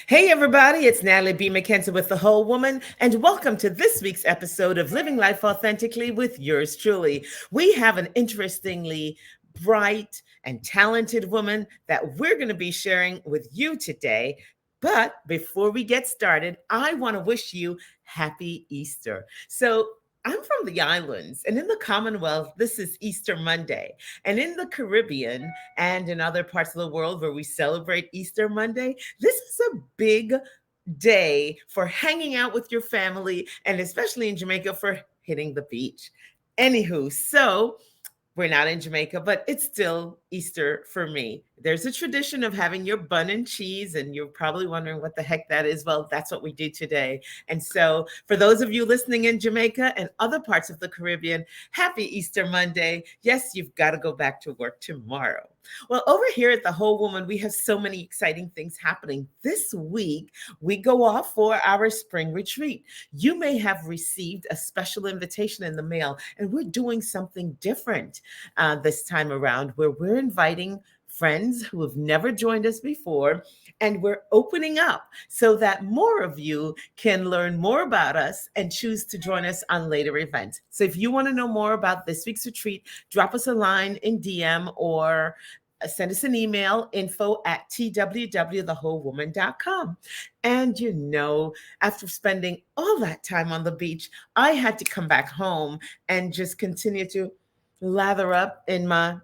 Hey, everybody, it's Natalie B. McKenzie with The Whole Woman, and welcome to this week's episode of Living Life Authentically with yours truly. We have an interestingly bright and talented woman that we're going to be sharing with you today. But before we get started, I want to wish you happy Easter. I'm from the islands, and in the Commonwealth, this is Easter Monday. And in the Caribbean and in other parts of the world where we celebrate Easter Monday, this is a big day for hanging out with your family, and especially in Jamaica for hitting the beach. Anywho, we're not in Jamaica, but it's still Easter for me. There's a tradition of having your bun and cheese, and you're probably wondering what the heck that is. Well, that's what we do today. And so, for those of you listening in Jamaica and other parts of the Caribbean, happy Easter Monday. Yes, you've got to go back to work tomorrow. Well, over here at The Whole Woman, we have so many exciting things happening. This week, we go off for our spring retreat. You may have received a special invitation in the mail, and we're doing something different this time around where we're inviting friends who have never joined us before, and we're opening up so that more of you can learn more about us and choose to join us on later events. So if you want to know more about this week's retreat, drop us a line in DM or send us an email, info@twwthewholewoman.com. And after spending all that time on the beach, I had to come back home and just continue to lather up in my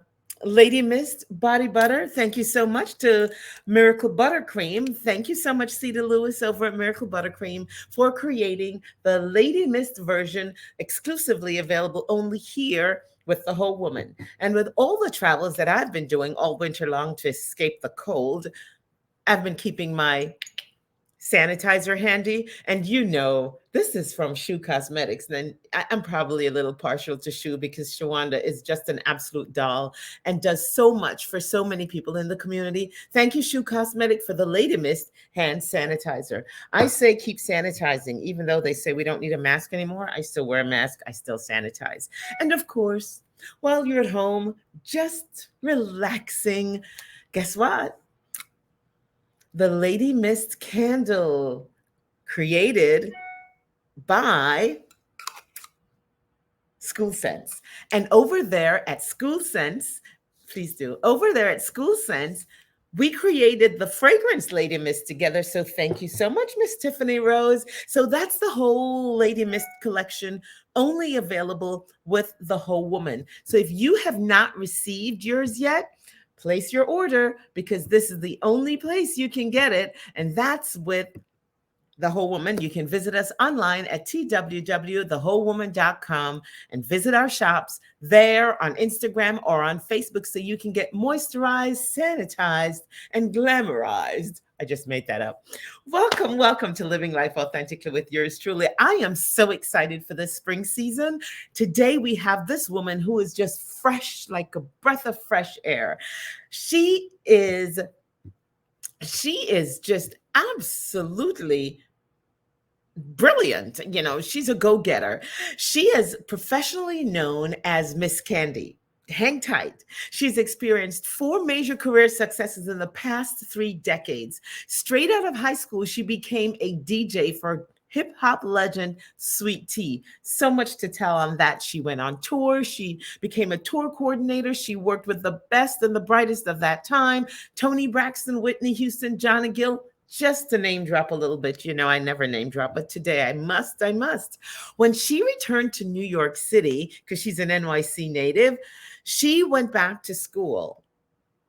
Lady Mist body butter. Thank you so much to Miracle Buttercream. Thank you so much, Cedar Lewis over at Miracle Buttercream, for creating the Lady Mist version exclusively available only here with The Whole Woman. And with all the travels that I've been doing all winter long to escape the cold, I've been keeping my sanitizer handy. And this is from Shoe Cosmetics. And I'm probably a little partial to Shoe because Shawanda is just an absolute doll and does so much for so many people in the community. Thank you, Shoe Cosmetic, for the Lady Mist hand sanitizer. I say keep sanitizing, even though they say we don't need a mask anymore. I still wear a mask. I still sanitize. And of course, while you're at home, just relaxing, guess what? The Lady Mist candle created by School Sense. And over there at School Sense, please do, over there at School Sense, we created the fragrance Lady Mist together. So thank you so much, Miss Tiffany Rose. So that's the whole Lady Mist collection, only available with The Whole Woman. So if you have not received yours yet, place your order because this is the only place you can get it. And that's with The Whole Woman. You can visit us online at twwthewholewoman.com and visit our shops there on Instagram or on Facebook so you can get moisturized, sanitized, and glamorized. I just made that up. Welcome to Living Life Authentically with yours truly. I am so excited for this spring season. Today we have this woman who is just fresh, like a breath of fresh air. She is just absolutely brilliant. She's a go-getter. She is professionally known as Miss Candy. Hang tight. She's experienced 4 major career successes in the past 3 decades. Straight out of high school, she became a DJ for hip hop legend Sweet Tea. So much to tell on that. She went on tour. She became a tour coordinator. She worked with the best and the brightest of that time: Tony Braxton, Whitney Houston, Johnny Gill, just to name drop a little bit. I never name drop, but today I must. When she returned to New York City, because she's an NYC native, she went back to school.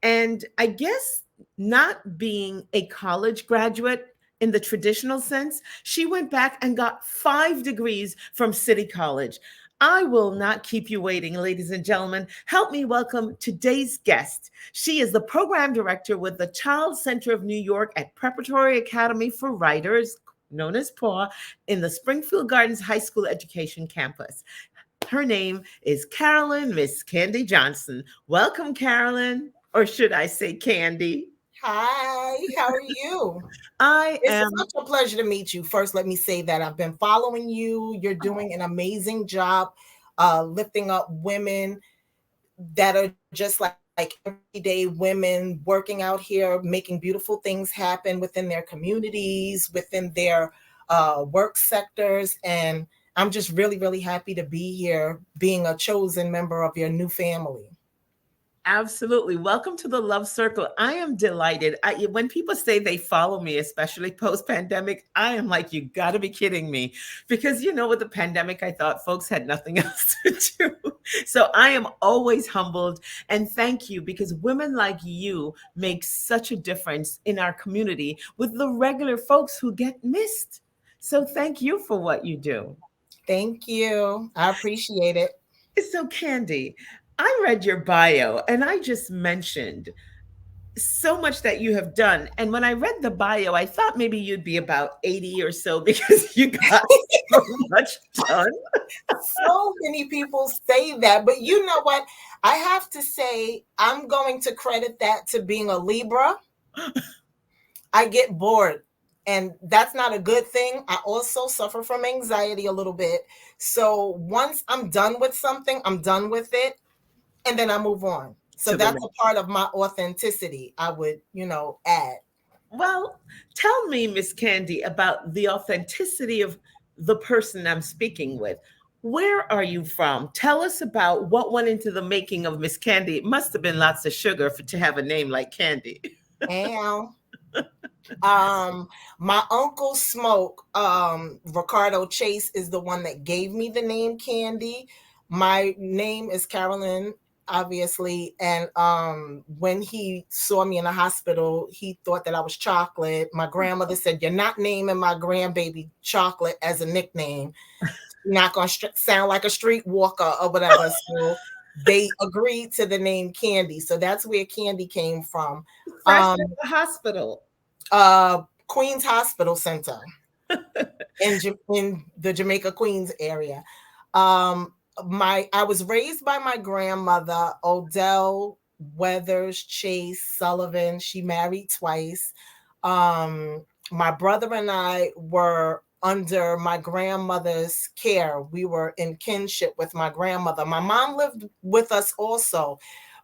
And I guess not being a college graduate in the traditional sense, she went back and got 5 degrees from City College. I will not keep you waiting, ladies and gentlemen. Help me welcome today's guest. She is the program director with the Child Center of New York at Preparatory Academy for Writers, known as PAW, in the Springfield Gardens High School Education campus. Her name is Carolyn, Miss Candy Johnson. Welcome, Carolyn, or should I say Candy? Hi, how are you? It's am such a pleasure to meet you. First, let me say that I've been following you. You're doing an amazing job lifting up women that are just like like everyday women working out here, making beautiful things happen within their communities, within their work sectors. And I'm just really, really happy to be here, being a chosen member of your new family. Absolutely. Welcome to the Love Circle. I am delighted. When people say they follow me, especially post pandemic, I am like, you got to be kidding me. Because, with the pandemic, I thought folks had nothing else to do. So I am always humbled and thank you because women like you make such a difference in our community with the regular folks who get missed. So thank you for what you do. Thank you. I appreciate it. So, Candy, I read your bio and I just mentioned so much that you have done. And when I read the bio, I thought maybe you'd be about 80 or so because you got so much done. So many people say that, but you know what? I have to say, I'm going to credit that to being a Libra. I get bored, and that's not a good thing. I also suffer from anxiety a little bit. So once I'm done with something, I'm done with it, and then I move on. So To the that's a next. part of my authenticity, I would, add. Well, tell me, Miss Candy, about the authenticity of the person I'm speaking with. Where are you from? Tell us about what went into the making of Miss Candy. It must have been lots of sugar to have a name like Candy. And Um, my uncle Smoke, Ricardo Chase is the one that gave me the name Candy. My name is Carolyn, obviously. And when he saw me in the hospital, he thought that I was Chocolate. My grandmother said, "You're not naming my grandbaby Chocolate as a nickname. You're not going to sound like a street walker or whatever." So they agreed to the name Candy. So that's where Candy came from. Fresh Um, at the hospital. Queens Hospital Center in the Jamaica Queens area. Um, I was raised by my grandmother, Odell Weathers Chase Sullivan. She married twice. My brother and I were under my grandmother's care. We were in kinship with my grandmother. My mom lived with us also,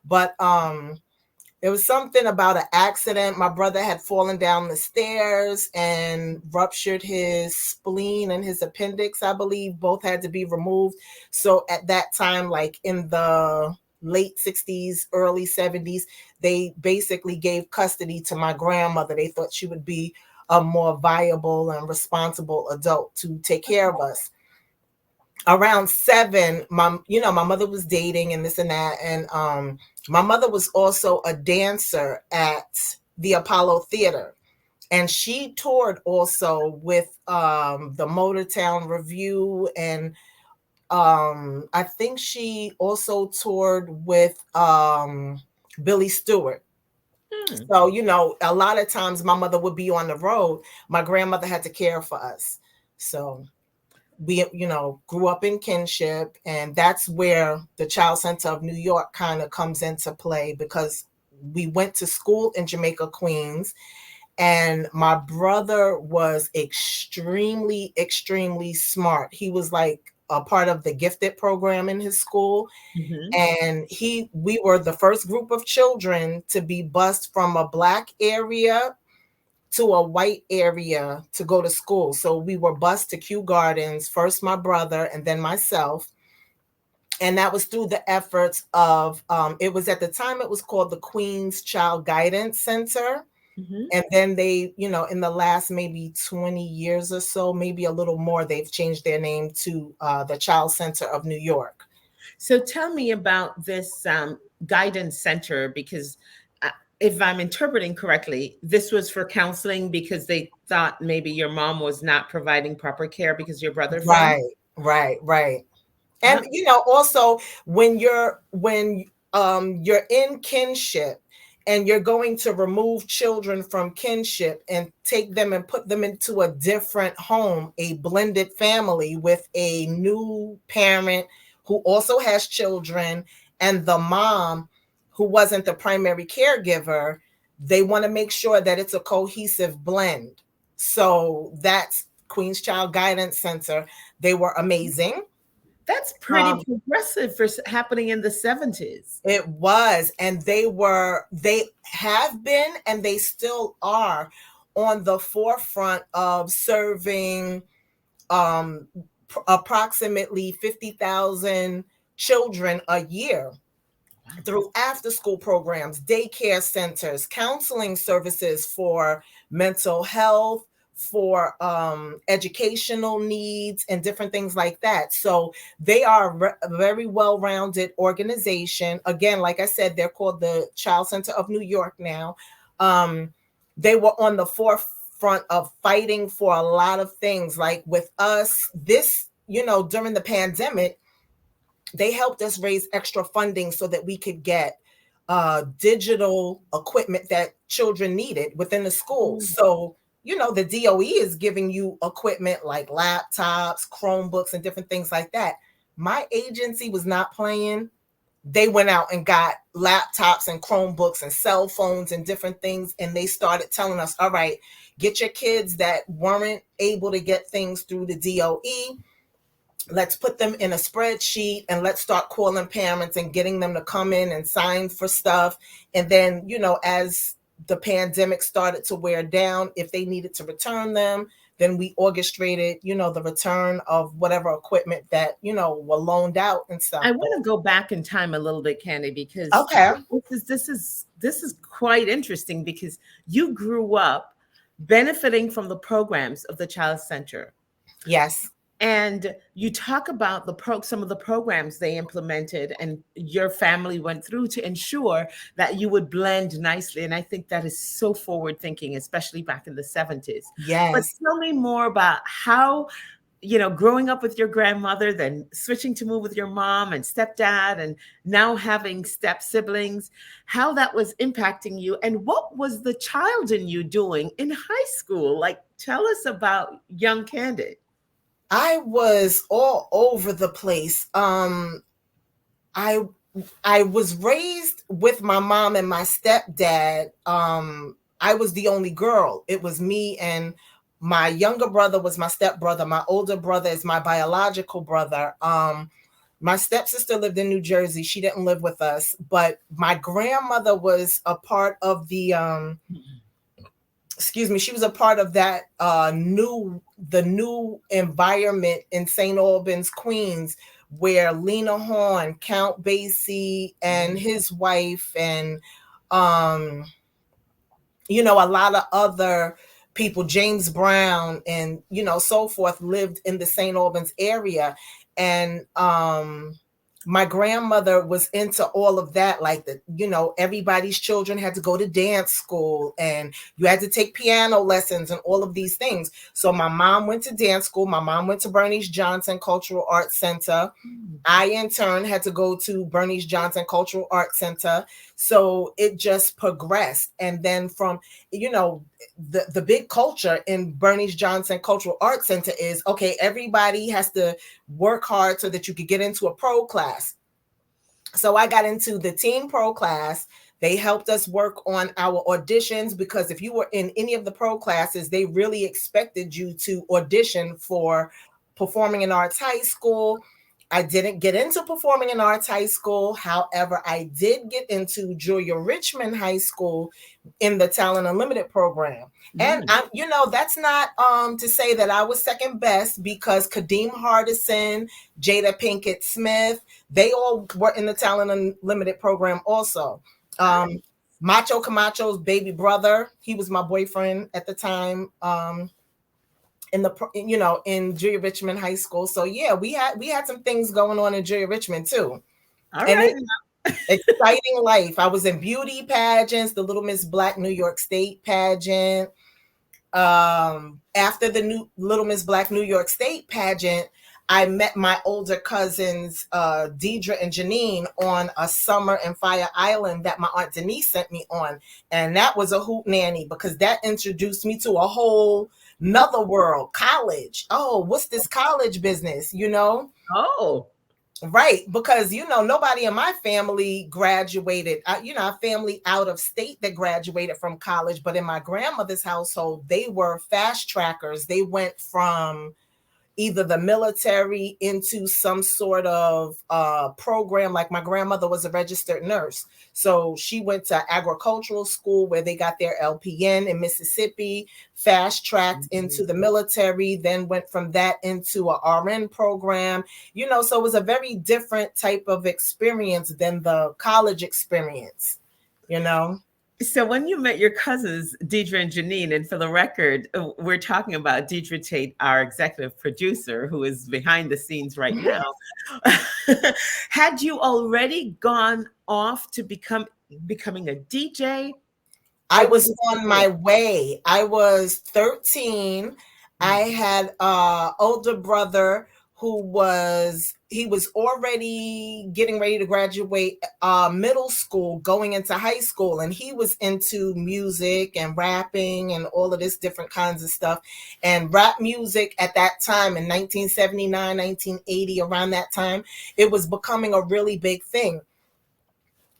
but there was something about an accident. My brother had fallen down the stairs and ruptured his spleen and his appendix, I believe. Both had to be removed. So at that time, like in the late 60s, early 70s, they basically gave custody to my grandmother. They thought she would be a more viable and responsible adult to take care of us. Around 7, my mother was dating and this and that, and my mother was also a dancer at the Apollo Theater, and she toured also with the Motortown Review, and I think she also toured with Billy Stewart. Hmm. So a lot of times my mother would be on the road. My grandmother had to care for us, so we grew up in kinship, and that's where the Child Center of New York kind of comes into play, because we went to school in Jamaica Queens, and my brother was extremely, extremely smart. He was like a part of the gifted program in his school, Mhm. and we were the first group of children to be bused from a black area to a white area to go to school. So we were bused to Kew Gardens, first my brother and then myself. And that was through the efforts of, it was at the time, it was called the Queens Child Guidance Center. Mhm. And then they, in the last maybe 20 years or so, maybe a little more, they've changed their name to the Child Center of New York. So tell me about this guidance center because if I'm interpreting correctly, this was for counseling because they thought maybe your mom was not providing proper care because your brother fell. Right, right. Huh? And also when you're in kinship and you're going to remove children from kinship and take them and put them into a different home, a blended family with a new parent who also has children, and the mom who wasn't the primary caregiver, they want to make sure that it's a cohesive blend. So that's Queens Child Guidance Center. They were amazing. That's pretty progressive for happening in the 70s. It was, and they have been, and they still are on the forefront of serving approximately 50,000 children a year through after school programs, daycare centers, counseling services for mental health, for educational needs, and different things like that. So they are a very well rounded organization. Again, like I said, they're called the Child Center of New York now. Um, they were on the forefront of fighting for a lot of things. Like with us, during the pandemic, they helped us raise extra funding so that we could get digital equipment that children needed within the school. So, the DOE is giving you equipment like laptops, Chromebooks, and different things like that. My agency was not playing. They went out and got laptops and Chromebooks and cell phones and different things. And they started telling us, all right, get your kids that weren't able to get things through the DOE, let's put them in a spreadsheet and let's start calling parents and getting them to come in and sign for stuff. And then, as the pandemic started to wear down, if they needed to return them, then we orchestrated, the return of whatever equipment that, were loaned out and stuff. I want to go back in time a little bit, Candy, because Okay. this is quite interesting, because you grew up benefiting from the programs of the Child Center. Yes. And you talk about some of the programs they implemented and your family went through to ensure that you would blend nicely. And I think that is so forward thinking, especially back in the 70s. Yes. But tell me more about how, growing up with your grandmother, then switching to move with your mom and stepdad, and now having step siblings, how that was impacting you, and what was the child in you doing in high school? Like, tell us about young Candy. I was all over the place. I was raised with my mom and my stepdad. I was the only girl. It was me, and my younger brother was my stepbrother. My older brother is my biological brother. My stepsister lived in New Jersey. She didn't live with us, but my grandmother was a part of the she was a part of that new environment in St. Albans, Queens, where Lena Horne, Count Basie, and his wife, and a lot of other people, James Brown, and so forth, lived in the St. Albans area. And my grandmother was into all of that, like everybody's children had to go to dance school and you had to take piano lessons and all of these things. So my mom went to dance school. My mom went to Bernice Johnson Cultural Arts Center. I, in turn, had to go to Bernice Johnson Cultural Arts Center. So it just progressed. And then from, the big culture in Bernice Johnson Cultural Arts Center is, okay, everybody has to work hard so that you could get into a pro class. So I got into the teen pro class. They helped us work on our auditions, because if you were in any of the pro classes, they really expected you to audition for Performing in Arts High School. I didn't get into Performing in Arts High School. However, I did get into Julia Richmond High School in the Talent Unlimited program. And that's not to say that I was second best, because Kadeem Hardison, Jada Pinkett Smith, they all were in the Talent Unlimited program also. Macho Camacho's baby brother, he was my boyfriend at the time. In Julia Richmond High School. So yeah, we had some things going on in Julia Richmond too. All right. Exciting life. I was in beauty pageants, the Little Miss Black New York State pageant. After the Little Miss Black New York State pageant, I met my older cousins, Deidre and Janine, on a summer in Fire Island that my Aunt Denise sent me on. And that was a hoot nanny, because that introduced me to a whole another world, college. Oh, what's this college business, Oh, right. Because, nobody in my family graduated, our family out of state that graduated from college. But in my grandmother's household, they were fast trackers. They went from either the military into some sort of program. Like my grandmother was a registered nurse. So she went to agricultural school where they got their LPN in Mississippi, fast tracked into the military, then went from that into a RN program, so it was a very different type of experience than the college experience. So when you met your cousins, Deidre and Janine, and for the record, we're talking about Deidre Tate, our executive producer, who is behind the scenes right now. Had you already gone off to becoming a DJ? I Or was was this on my before? way. I was 13. I had a older brother he was already getting ready to graduate middle school, going into high school, and he was into music and rapping and all of this different kinds of stuff. And rap music at that time in 1979, 1980, around that time, it was becoming a really big thing.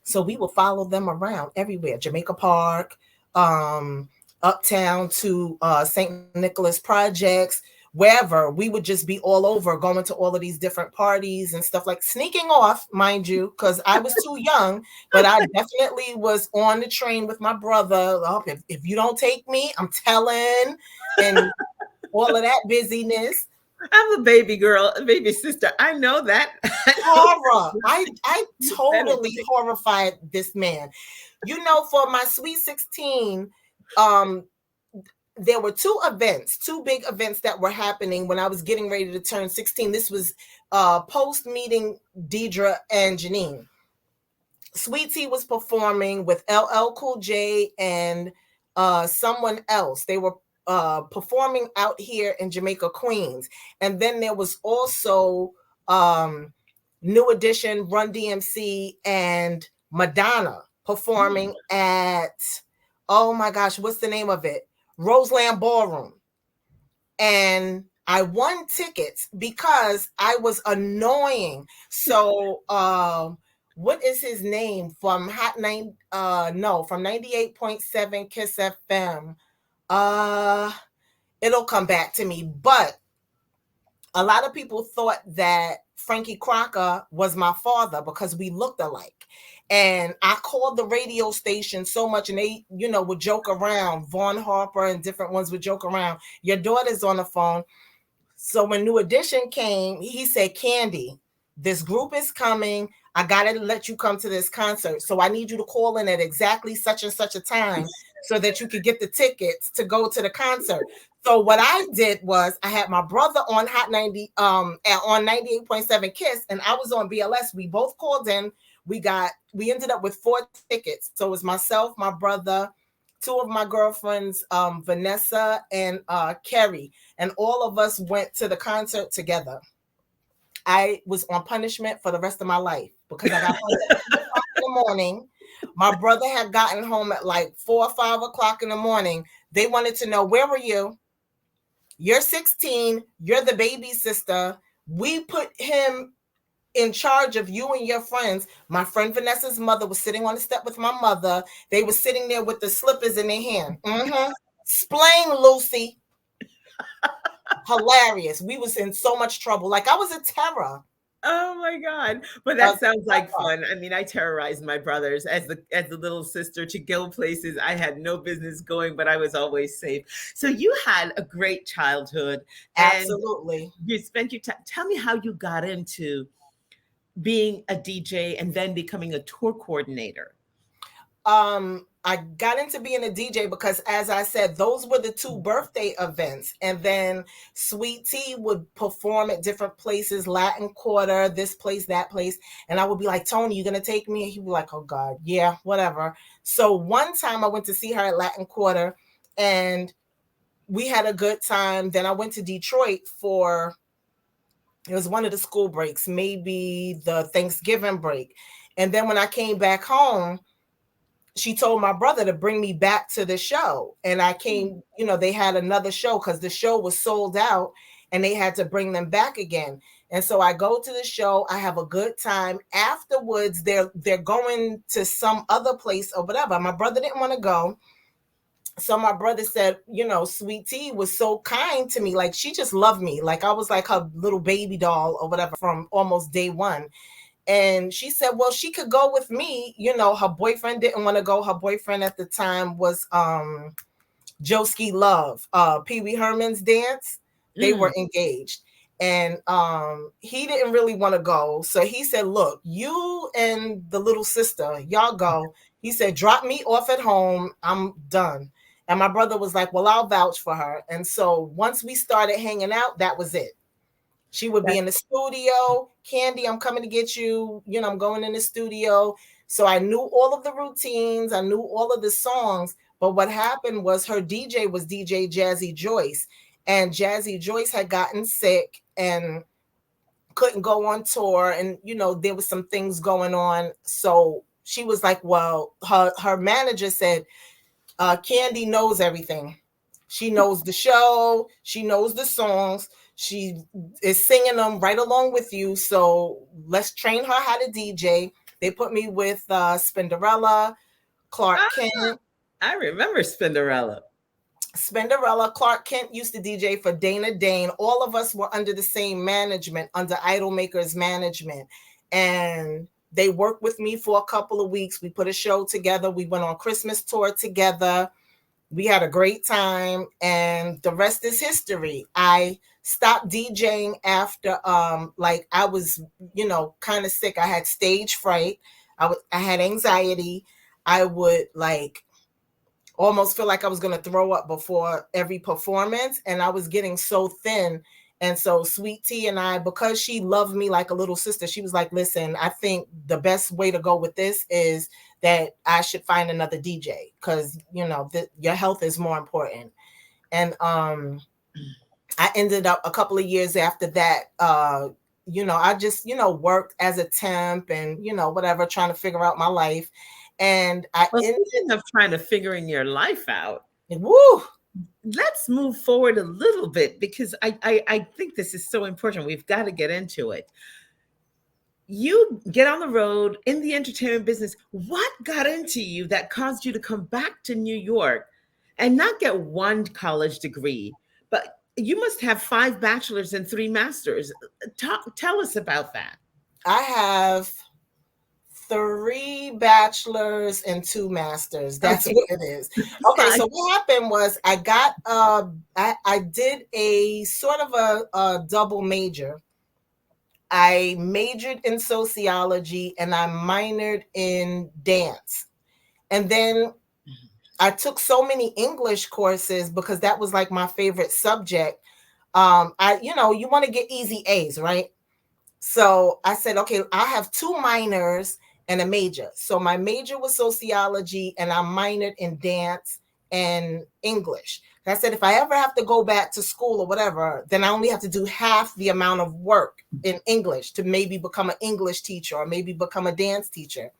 So we would follow them around everywhere, Jamaica Park, um, uptown to St. Nicholas Projects, wherever. We would just be all over, going to all of these different parties and stuff, like sneaking off, mind you, because I was too young, but I definitely was on the train with my brother. Oh, if you don't take me, I'm telling, and all of that busyness. I'm a baby girl, a baby sister. I know that. I know Horror. I you better totally take. horrified this man. For my sweet 16, um, there were two big events that were happening when I was getting ready to turn 16. This was post meeting Deidre and Janine. Sweet Tea was performing with LL Cool J and someone else. They were performing out here in Jamaica, Queens. And then there was also New Edition, Run DMC, and Madonna performing at, oh my gosh, what's the name of it? Roseland Ballroom. And I won tickets because I was annoying. So, what is his name from Hot Nine? No, from 98.7 Kiss FM. Uh, it'll come back to me. But a lot of people thought that Frankie Crocker was my father because we looked alike. And I called the radio station so much, and they, would joke around. Vaughn Harper and different ones would joke around. Your daughter's on the phone. So when New Edition came, he said, Candy, this group is coming. I got to let you come to this concert. So I need you to call in at exactly such and such a time so that you could get the tickets to go to the concert. So what I did was I had my brother on Hot 90, on 98.7 Kiss, and I was on BLS. We both called in. We ended up with 4 tickets. So it was myself, my brother, 2 of my girlfriends, Vanessa and Kerry, and all of us went to the concert together. I was on punishment for the rest of my life because I got home at 2 o'clock in the morning. My brother had gotten home at like 4 or 5 o'clock in the morning. They wanted to know, where were you? You're 16. You're the baby sister. We put him in charge of you and your friends. My friend Vanessa's mother was sitting on the step with my mother. They were sitting there with the slippers in their hand. Splain, Lucy. Hilarious. We was in so much trouble. Like, I was a terror. Oh my God. But that sounds like fun. I mean, I terrorized my brothers as the little sister to go places I had no business going, but I was always safe. So you had a great childhood. And absolutely. You spent your time. Tell me how you got into being a DJ and then becoming a tour coordinator. I got into being a DJ because, as I said, those were the 2 birthday events. And then Sweet Tea would perform at different places, Latin Quarter, this place, that place. And I would be like, Tony, you going to take me? And he'd be like, oh God, yeah, whatever. So one time I went to see her at Latin Quarter and we had a good time. Then I went to Detroit it was one of the school breaks, maybe the Thanksgiving break. And then when I came back home, she told my brother to bring me back to the show. And I came, they had another show because the show was sold out and they had to bring them back again. And so I go to the show. I have a good time. Afterwards, they're going to some other place or whatever. My brother didn't want to go. So my brother said, Sweet Tea was so kind to me. Like she just loved me. Like I was like her little baby doll or whatever from almost day one. And she said, well, she could go with me. Her boyfriend didn't want to go. Her boyfriend at the time was Joski Love, Pee Wee Herman's dance. They were engaged. And he didn't really want to go. So he said, look, you and the little sister, y'all go. He said, drop me off at home. I'm done. And my brother was like, well, I'll vouch for her. And so once we started hanging out, that was it. She would be in the studio. Candy, I'm coming to get you. I'm going in the studio. So I knew all of the routines. I knew all of the songs. But what happened was her DJ was DJ Jazzy Joyce. And Jazzy Joyce had gotten sick and couldn't go on tour. And, there was some things going on. So she was like, well, her manager said, Candy knows everything. She knows the show. She knows the songs. She is singing them right along with you. So let's train her how to DJ. They put me with Spinderella, Clark Kent. I remember Spinderella. Clark Kent used to DJ for Dana Dane. All of us were under the same management, under Idol Makers management. And they worked with me for a couple of weeks. We put a show together. We went on Christmas tour together. We had a great time, and the rest is history. I stopped DJing after I was, kind of sick. I had stage fright. I had anxiety. I would almost feel like I was going to throw up before every performance, and I was getting so thin. And so Sweet Tea and I, because she loved me like a little sister, she was like, listen, I think the best way to go with this is that I should find another DJ because, your health is more important. And I ended up a couple of years after that, I just, worked as a temp and, whatever, trying to figure out my life. And speaking of trying to figuring your life out, woo, let's move forward a little bit because I think this is so important. We've got to get into it. You get on the road in the entertainment business. What got into you that caused you to come back to New York and not get one college degree, but you must have 5 bachelors and 3 masters. Tell us about that. I have 3 bachelors and 2 masters. That's what it is. Okay, so what happened was I got I did a sort of a double major. I majored in sociology and I minored in dance. And then I took so many English courses because that was like my favorite subject. You want to get easy A's, right? So I said, okay, I have 2 minors and a major. So my major was sociology and I minored in dance and English. I said, if I ever have to go back to school or whatever, then I only have to do half the amount of work in English to maybe become an English teacher or maybe become a dance teacher.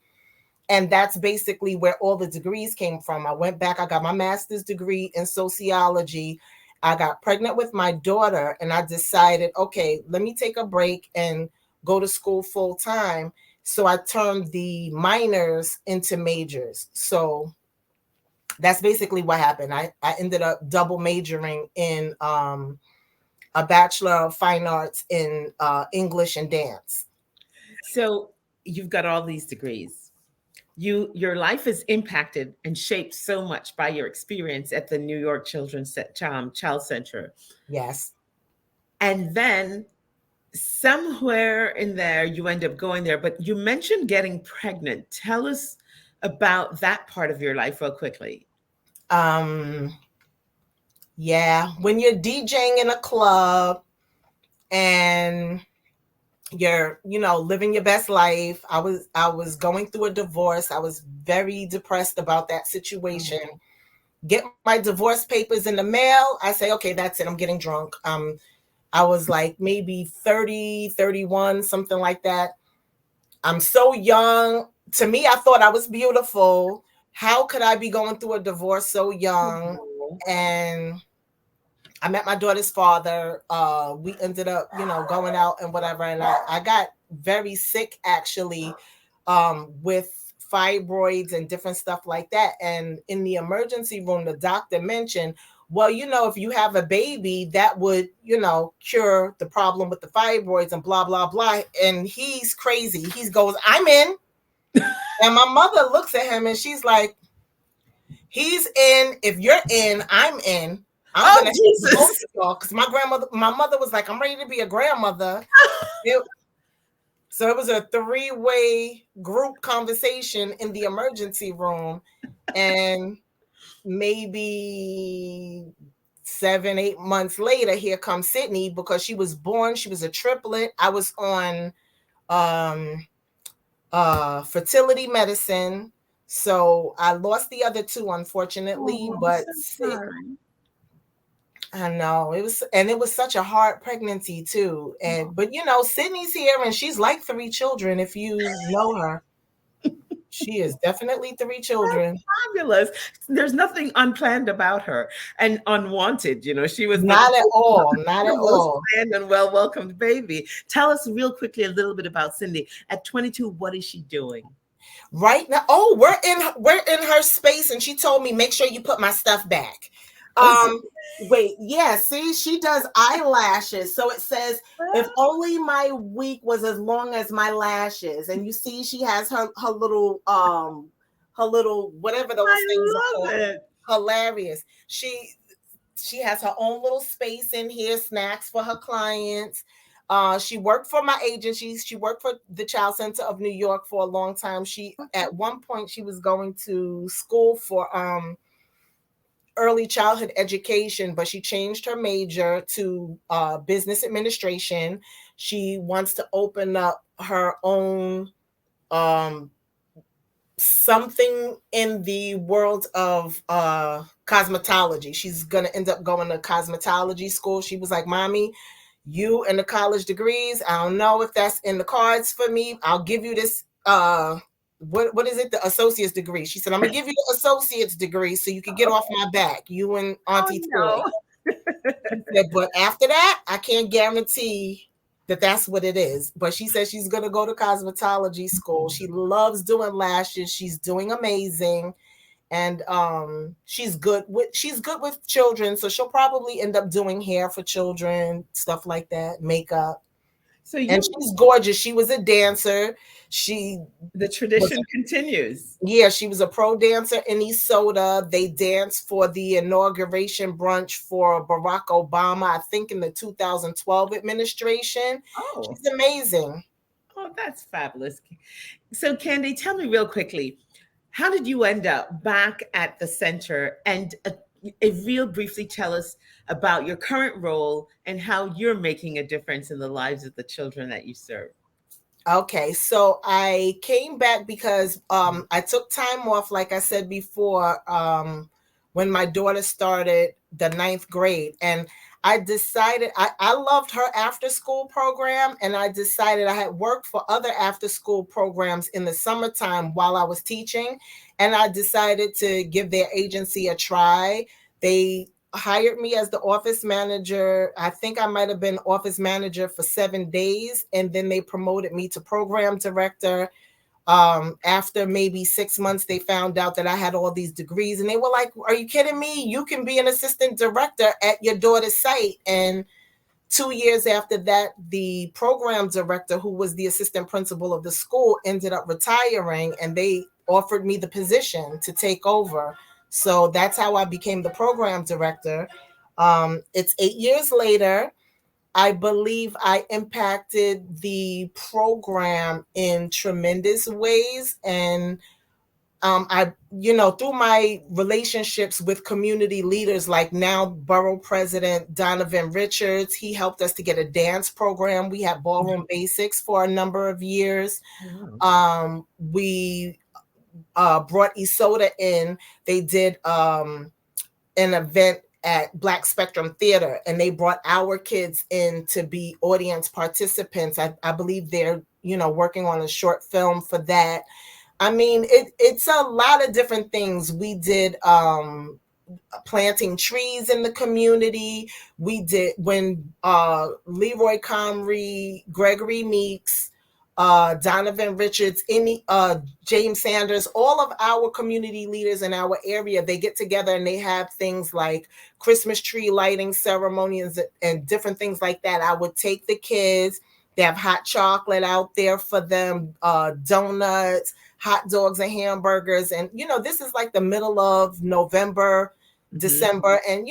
And that's basically where all the degrees came from. I went back, I got my master's degree in sociology. I got pregnant with my daughter and I decided, okay, let me take a break and go to school full time. So I turned the minors into majors. So that's basically what happened. I ended up double majoring in a Bachelor of Fine Arts in English and dance. So you've got all these degrees. Your life is impacted and shaped so much by your experience at the New York Children's Child Center. Yes. And then somewhere in there, you end up going there. But you mentioned getting pregnant. Tell us about that part of your life real quickly. Yeah, when you're DJing in a club and you're, living your best life. I was going through a divorce. I was very depressed about that situation. Get my divorce papers in the mail. I say, okay, that's it. I'm getting drunk. I was like maybe 30, 31, something like that. I'm so young. To me, I thought I was beautiful. How could I be going through a divorce so young? And I met my daughter's father. We ended up, going out and whatever. And I got very sick actually with fibroids and different stuff like that. And in the emergency room, the doctor mentioned, well, if you have a baby, that would, cure the problem with the fibroids and blah, blah, blah. And he's crazy. He goes, I'm in. And my mother looks at him and she's like, he's in. If you're in, I'm in. I'm Oh, gonna help both Jesus. of y'all. Because my mother was like, I'm ready to be a grandmother. So it was a three-way group conversation in the emergency room. And maybe 7-8 months later, here comes Sydney, because she was a triplet. I was on fertility medicine. So I lost the other two, unfortunately, Oh, I'm but so sorry. I know it was such a hard pregnancy too. But Sydney's here and she's like 3 children. If you know her, she is definitely 3 children. Fabulous. There's nothing unplanned about her and unwanted. She was Not at all. Not the at most all. planned and well welcomed baby. Tell us real quickly a little bit about Cindy. At 22, what is she doing? Right now, oh, we're in her space, and she told me, make sure you put my stuff back. Oh, Wait, yeah, see, she does eyelashes. So it says, if only my week was as long as my lashes. And you see, she has her little whatever those things are I love called. it. Hilarious. She has her own little space in here, snacks for her clients. She worked for my agency. She worked for the Child Center of New York for a long time. At one point, she was going to school for early childhood education, but she changed her major to business administration. She wants to open up her own something in the world of cosmetology. She's going to end up going to cosmetology school. She was like, Mommy, you and the college degrees, I don't know if that's in the cards for me. I'll give you this what is it, the associate's degree. She said, I'm gonna give you the associate's degree so you can get off my back, you and Auntie Toy. Said, but after that, I can't guarantee that that's what it is. But she said she's going to go to cosmetology school. She loves doing lashes. She's doing amazing. And she's good with children. So she'll probably end up doing hair for children, stuff like that, makeup. So And she's gorgeous. She was a dancer. The tradition continues. Yeah, she was a pro dancer in Esoda. They danced for the inauguration brunch for Barack Obama, I think in the 2012 administration. Oh, She's amazing. oh, that's fabulous. So, Candy, tell me real quickly, how did you end up back at the center? And real briefly tell us about your current role and how you're making a difference in the lives of the children that you serve. Okay, so I came back because I took time off, like I said before, when my daughter started the 9th grade. And I decided I loved her after school program. And I decided I had worked for other after school programs in the summertime while I was teaching. And I decided to give their agency a try. They hired me as the office manager. I think I might have been office manager for 7 days. And then they promoted me to program director. After maybe 6 months, they found out that I had all these degrees and they were like, are you kidding me? You can be an assistant director at your daughter's site. And 2 years after that, the program director, who was the assistant principal of the school, ended up retiring and they offered me the position to take over. So that's how I became the program director. It's 8 years later. I believe I impacted the program in tremendous ways. And through my relationships with community leaders, like now Borough President Donovan Richards, he helped us to get a dance program. We had Ballroom Basics for a number of years. We brought Esoda in. They did an event at Black Spectrum Theater, and they brought our kids in to be audience participants. I believe they're, working on a short film for that. I mean, it's a lot of different things. We did planting trees in the community. We did when Leroy Comrie, Gregory Meeks, Donovan Richards, any James Sanders, all of our community leaders in our area, they get together and they have things like Christmas tree lighting ceremonies and different things like that. I would take the kids. They have hot chocolate out there for them, donuts, hot dogs, and hamburgers. And this is like the middle of November, Mm-hmm. December, and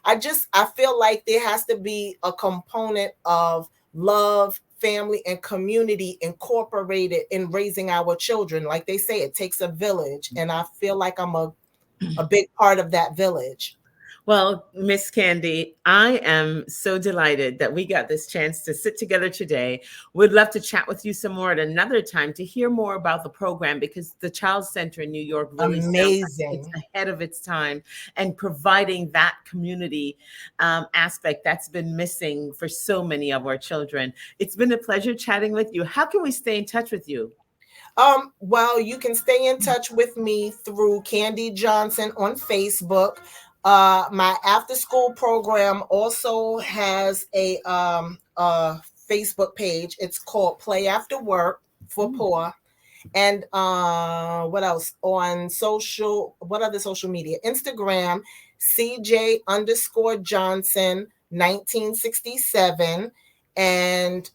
I feel like there has to be a component of love, family, and community incorporated in raising our children. Like they say, it takes a village, and I feel like I'm a big part of that village. Well, Miss Candy, I am so delighted that we got this chance to sit together today. Would love to chat with you some more at another time to hear more about the program, because the Child Center in New York really sounds like it's Amazing. ahead of its time and providing that community aspect that's been missing for so many of our children. It's been a pleasure chatting with you. How can we stay in touch with you? Well, you can stay in touch with me through Candy Johnson on Facebook. My after school program also has a Facebook page. It's called Play After Work for Mm. Poor. And what else on social? What other social media? Instagram, CJ underscore Johnson 1967, and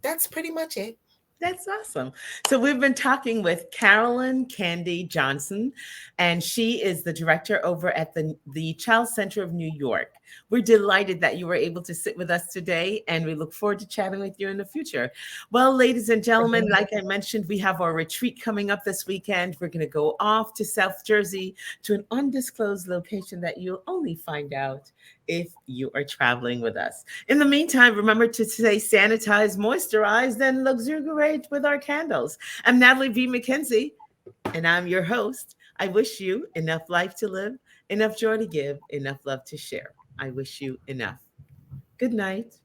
that's pretty much it. That's awesome. So we've been talking with Carolyn Candy Johnson, and she is the director over at the Child Center of New York. We're delighted that you were able to sit with us today, and we look forward to chatting with you in the future. Well, ladies and gentlemen, like I mentioned, we have our retreat coming up this weekend. We're going to go off to South Jersey to an undisclosed location that you'll only find out if you are traveling with us. In the meantime, remember to stay sanitized, moisturized, and luxuriate with our candles. I'm Natalie V. McKenzie, and I'm your host. I wish you enough life to live, enough joy to give, enough love to share. I wish you enough. Good night.